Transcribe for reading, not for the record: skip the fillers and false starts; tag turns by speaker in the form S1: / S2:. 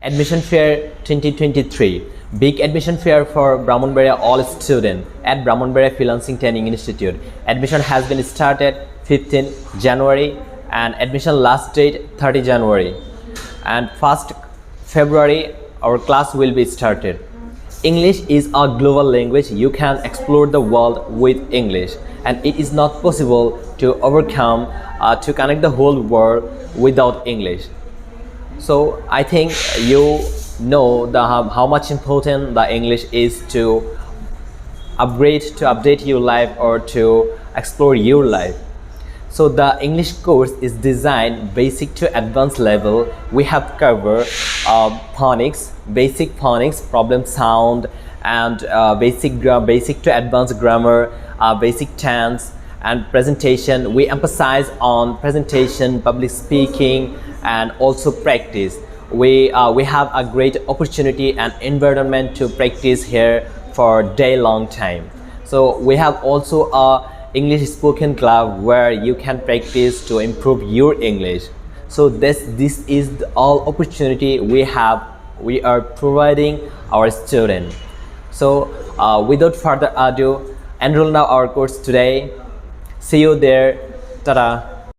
S1: Admission Fair 2023, big admission fair for Brahmanbaria all students at Brahmanbaria Freelancing Training Institute. Admission has been started 15 January and admission last date 30 January. And 1st February our class will be started. English is a global language. You can explore the world with English, and it is not possible to overcome to connect the whole world without English. So I think you know how much important the English is to update your life or to explore your life. So the English course is designed basic to advanced level. We have covered phonics, basic phonics, problem sound, and basic to advanced grammar, basic tense, and presentation. We emphasize on presentation, public speaking, and also practice. We have a great opportunity and environment to practice here for day long time. So we have also a English spoken club where you can practice to improve your English. So this is the all opportunity we are providing our students. So without further ado, enroll now our course today. See you there. Ta-da.